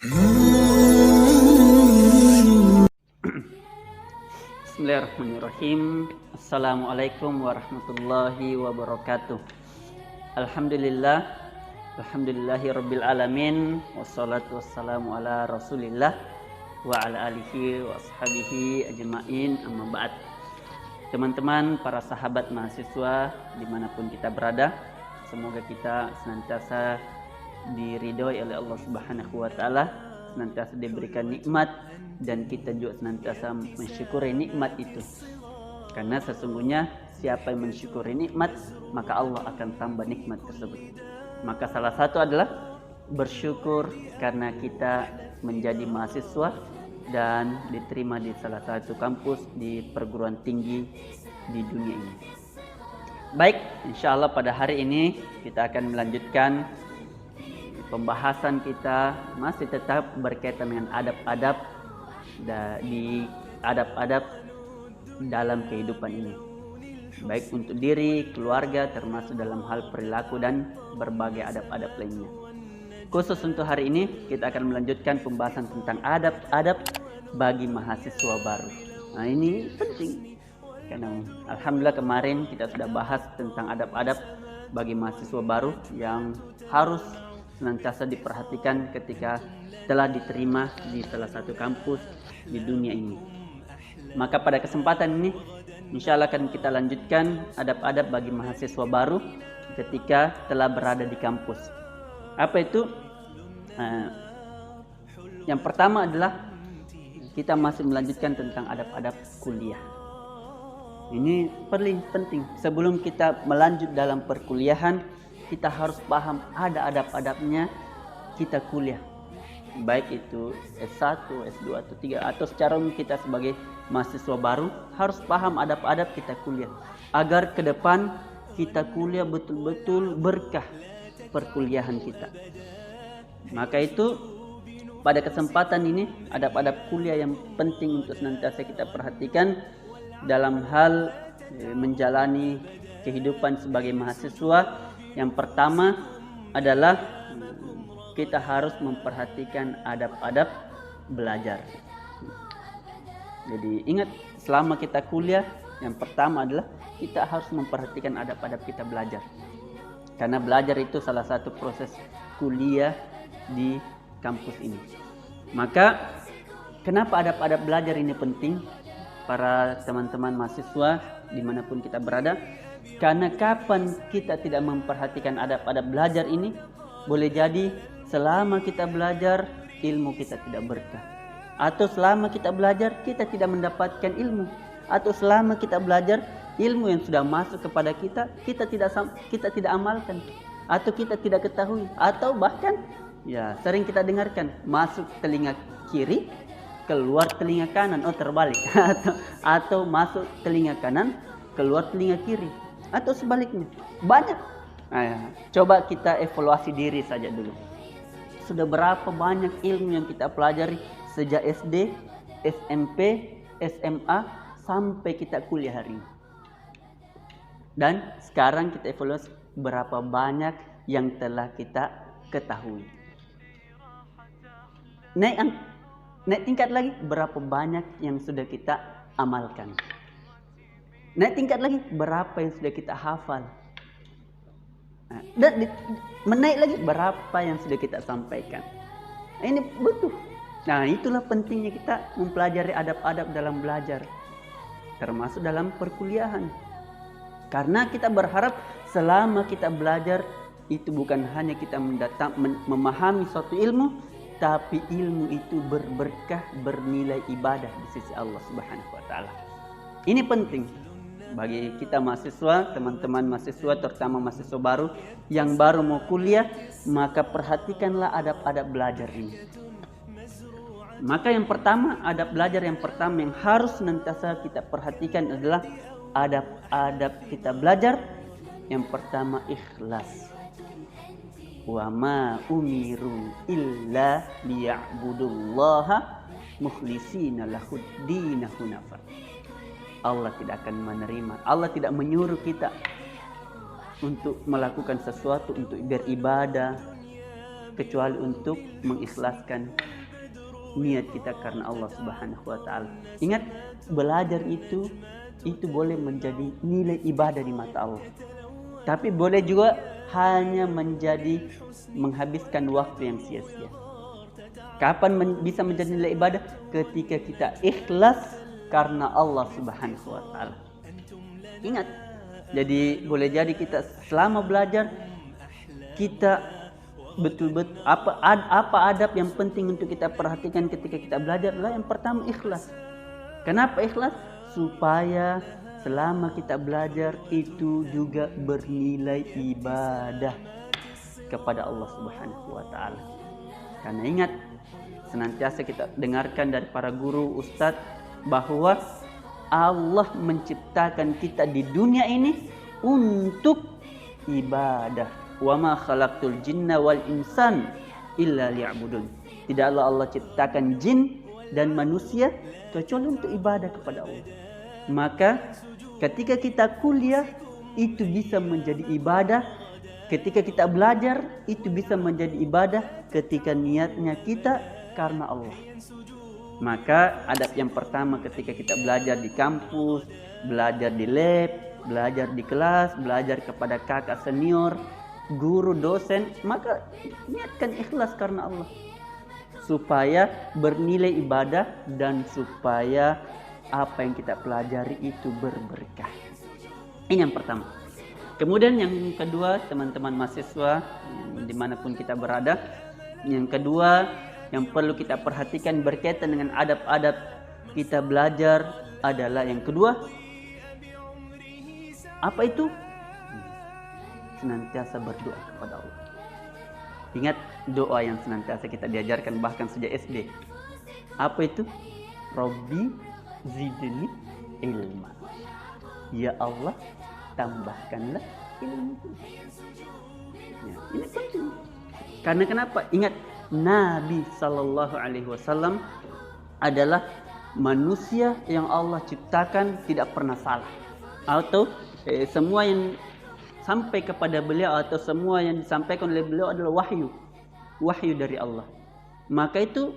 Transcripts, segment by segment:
Bismillahirrahmanirrahim. Assalamualaikum warahmatullahi wabarakatuh. Alhamdulillah, alhamdulillahi rabbil alamin. Wassalatu wassalamu ala rasulillah wa ala alihi wa ashabihi ajma'in, amma ba'd. Teman-teman, para sahabat mahasiswa dimanapun kita berada, semoga kita senantiasa diridhoi oleh Allah Subhanahu wa Ta'ala, senantiasa diberikan nikmat, dan kita juga senantiasa mensyukuri nikmat itu. Karena sesungguhnya siapa yang mensyukuri nikmat, maka Allah akan tambah nikmat tersebut. Maka salah satu adalah bersyukur karena kita menjadi mahasiswa dan diterima di salah satu kampus di perguruan tinggi di dunia ini. Baik, insya Allah pada hari ini kita akan melanjutkan pembahasan kita, masih tetap berkaitan dengan adab-adab dalam kehidupan ini, baik untuk diri, keluarga, termasuk dalam hal perilaku dan berbagai adab-adab lainnya. Khusus untuk hari ini kita akan melanjutkan pembahasan tentang adab-adab bagi mahasiswa baru. Nah, ini penting karena alhamdulillah kemarin kita sudah bahas tentang adab-adab bagi mahasiswa baru yang harus senantiasa diperhatikan ketika telah diterima di salah satu kampus di dunia ini. Maka pada kesempatan ini insya Allah akan kita lanjutkan adab-adab bagi mahasiswa baru ketika telah berada di kampus. Apa itu? Yang pertama adalah kita masih melanjutkan tentang adab-adab kuliah. Ini paling penting. Sebelum kita melanjut dalam perkuliahan, kita harus paham ada adab-adabnya kita kuliah, baik itu S1, S2 atau 3, atau secara umum kita sebagai mahasiswa baru harus paham adab-adab kita kuliah agar ke depan kita kuliah betul-betul berkah perkuliahan kita. Maka itu pada kesempatan ini adab-adab kuliah yang penting untuk senantiasa kita perhatikan dalam hal menjalani kehidupan sebagai mahasiswa. Yang pertama adalah kita harus memperhatikan adab-adab belajar. Jadi ingat, selama kita kuliah, yang pertama adalah kita harus memperhatikan adab-adab kita belajar. Karena belajar itu salah satu proses kuliah di kampus ini. Maka kenapa adab-adab belajar ini penting? Para teman-teman mahasiswa dimanapun kita berada, karena kapan kita tidak memperhatikan adab-adab belajar ini, boleh jadi selama kita belajar ilmu kita tidak berkah, atau selama kita belajar kita tidak mendapatkan ilmu, atau selama kita belajar ilmu yang sudah masuk kepada kita tidak amalkan, atau kita tidak ketahui, atau bahkan ya sering kita dengarkan masuk telinga kiri keluar telinga kanan, terbalik atau masuk telinga kanan keluar telinga kiri, atau sebaliknya. Banyak. Nah, coba kita evaluasi diri saja dulu. Sudah berapa banyak ilmu yang kita pelajari sejak SD, SMP, SMA sampai kita kuliah hari ini. Dan sekarang kita evaluasi berapa banyak yang telah kita ketahui. Naik tingkat lagi, berapa banyak yang sudah kita amalkan. Naik tingkat lagi, berapa yang sudah kita hafal. Dan menaik lagi, berapa yang sudah kita sampaikan. Ini butuh. Nah, itulah pentingnya kita mempelajari adab-adab dalam belajar, termasuk dalam perkuliahan. Karena kita berharap selama kita belajar itu bukan hanya kita memahami suatu ilmu, tapi ilmu itu berberkah, bernilai ibadah di sisi Allah Subhanahu wa Ta'ala. Ini penting bagi kita mahasiswa, teman-teman mahasiswa, terutama mahasiswa baru yang baru mau kuliah. Maka perhatikanlah adab-adab belajar ini. Maka yang pertama, adab belajar yang pertama yang harus senantiasa kita perhatikan adalah adab-adab kita belajar. Yang pertama, ikhlas. Wa ma umiru illa liya'budullaha mukhlishina lahuddin hunafa. Allah tidak akan menerima, Allah tidak menyuruh kita untuk melakukan sesuatu, untuk beribadah, kecuali untuk mengikhlaskan niat kita karena Allah Subhanahu wa taala. Ingat, belajar itu boleh menjadi nilai ibadah di mata Allah. Tapi boleh juga hanya menjadi menghabiskan waktu yang sia-sia. Kapan bisa menjadi nilai ibadah? Ketika kita ikhlas karena Allah Subhanahu wa taala. Ingat, jadi boleh jadi kita selama belajar kita betul-betul apa adab yang penting untuk kita perhatikan ketika kita belajar adalah yang pertama ikhlas. Kenapa ikhlas? Supaya selama kita belajar itu juga bernilai ibadah kepada Allah Subhanahu wa taala. Karena ingat, senantiasa kita dengarkan dari para guru, ustadz, bahwa Allah menciptakan kita di dunia ini untuk ibadah. Wa ma khalaqtul jinna wal insan illa liya'budun. Tidaklah Allah ciptakan jin dan manusia kecuali untuk ibadah kepada Allah. Maka ketika kita kuliah itu bisa menjadi ibadah, ketika kita belajar itu bisa menjadi ibadah ketika niatnya kita karena Allah. Maka adab yang pertama ketika kita belajar di kampus, belajar di lab, belajar di kelas, belajar kepada kakak senior, guru, dosen, maka niatkan ikhlas karena Allah supaya bernilai ibadah dan supaya apa yang kita pelajari itu berberkah. Ini yang pertama. Kemudian yang kedua, teman-teman mahasiswa dimanapun kita berada, yang kedua yang perlu kita perhatikan berkaitan dengan adab-adab kita belajar adalah yang kedua, apa itu? Senantiasa berdoa kepada Allah. Ingat doa yang senantiasa kita diajarkan bahkan sejak SD. Apa itu? Rabbi zidni ilma. Ya Allah, tambahkanlah ilmu. Ya, ini penting. Karena kenapa? Ingat, Nabi Sallallahu Alaihi Wasallam adalah manusia yang Allah ciptakan tidak pernah salah. Atau semua yang sampai kepada beliau atau semua yang disampaikan oleh beliau adalah wahyu dari Allah. Maka itu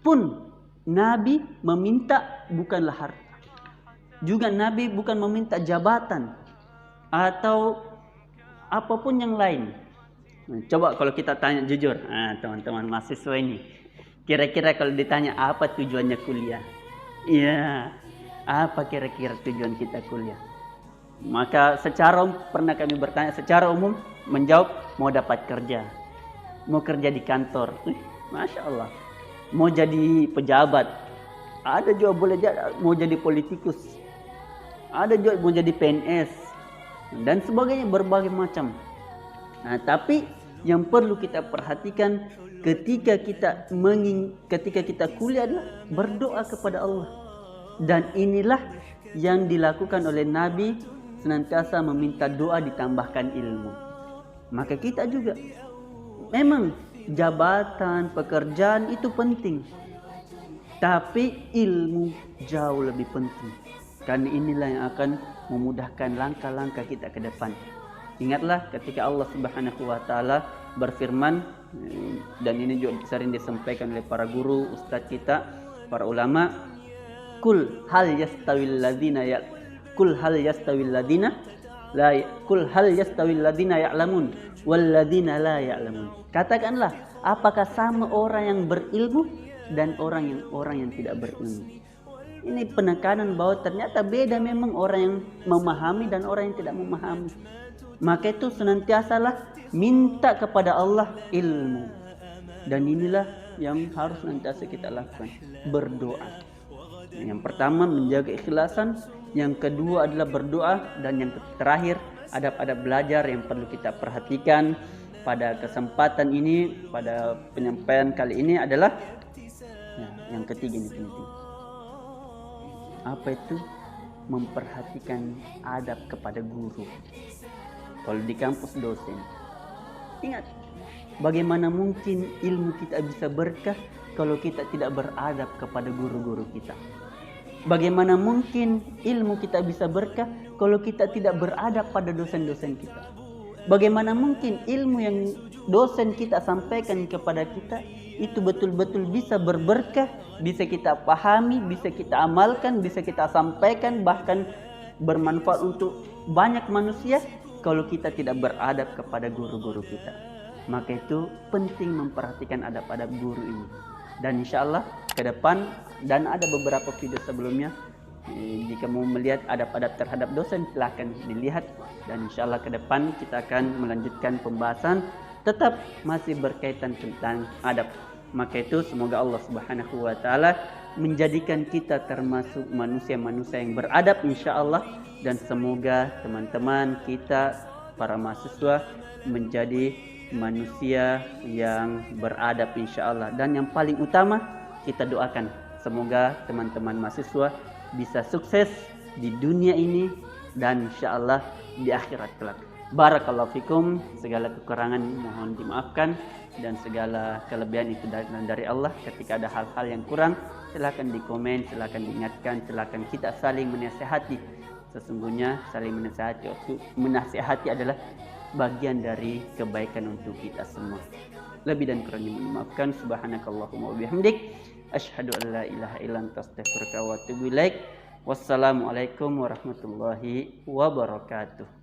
pun Nabi meminta bukanlah harta. Juga Nabi bukan meminta jabatan atau apapun yang lain. Coba kalau kita tanya jujur, teman-teman mahasiswa ini, kira-kira kalau ditanya apa tujuannya kuliah? Iya, apa kira-kira tujuan kita kuliah? Maka pernah kami bertanya secara umum menjawab mau dapat kerja, mau kerja di kantor, Masya Allah, mau jadi pejabat, ada juga boleh jadi mau jadi politikus, ada juga mau jadi PNS dan sebagainya, berbagai macam. Nah, tapi yang perlu kita perhatikan ketika kita kuliah adalah berdoa kepada Allah, dan inilah yang dilakukan oleh Nabi, senantiasa meminta doa ditambahkan ilmu. Maka kita juga memang jabatan, pekerjaan itu penting, tapi ilmu jauh lebih penting, karena inilah yang akan memudahkan langkah-langkah kita ke depan. Ingatlah ketika Allah Subhanahu wa taala berfirman, dan ini juga sering disampaikan oleh para guru, ustadz kita, para ulama, Kul hal yastawil ladina ya'lamun wal ladina la ya'lamun. Katakanlah, apakah sama orang yang berilmu dan orang yang tidak berilmu? Ini penekanan bahwa ternyata beda memang orang yang memahami dan orang yang tidak memahami. Maka itu senantiasalah minta kepada Allah ilmu. Dan inilah yang harus senantiasa kita lakukan, berdoa. Yang pertama menjaga ikhlasan, yang kedua adalah berdoa, dan yang terakhir adab-adab belajar yang perlu kita perhatikan pada kesempatan ini, pada penyampaian kali ini adalah yang ketiga ini penting. Apa itu? Memperhatikan adab kepada guru. Kalau di kampus dosen, ingat, bagaimana mungkin ilmu kita bisa berkah kalau kita tidak beradab kepada guru-guru kita? Bagaimana mungkin ilmu kita bisa berkah kalau kita tidak beradab pada dosen-dosen kita? Bagaimana mungkin ilmu yang dosen kita sampaikan kepada kita itu betul-betul bisa berberkah, bisa kita pahami, bisa kita amalkan, bisa kita sampaikan, bahkan bermanfaat untuk banyak manusia kalau kita tidak beradab kepada guru-guru kita. Maka itu penting memperhatikan adab-adab guru ini. Dan insya Allah ke depan, dan ada beberapa video sebelumnya, jika mau melihat adab-adab terhadap dosen silahkan dilihat. Dan insya Allah ke depan kita akan melanjutkan pembahasan tetap masih berkaitan tentang adab. Maka itu semoga Allah Subhanahu wa taala menjadikan kita termasuk manusia-manusia yang beradab insya Allah, dan semoga teman-teman kita para mahasiswa menjadi manusia yang beradab insya Allah. Dan yang paling utama kita doakan semoga teman-teman mahasiswa bisa sukses di dunia ini dan insya Allah di akhirat kelak. Barakallahu fikum. Segala kekurangan mohon dimaafkan, dan segala kelebihan itu dari Allah. Ketika ada hal-hal yang kurang, silakan dikomen, silakan diingatkan, silakan kita saling menasihati. Sesungguhnya saling menasihati adalah bagian dari kebaikan untuk kita semua. Lebih dan kurangnya dimaafkan. Subhanakallahumma wa bihamdik, asyhadu an la ilaha illa anta astaghfiruka wa atubu ilaik. Wassalamualaikum warahmatullahi wabarakatuh.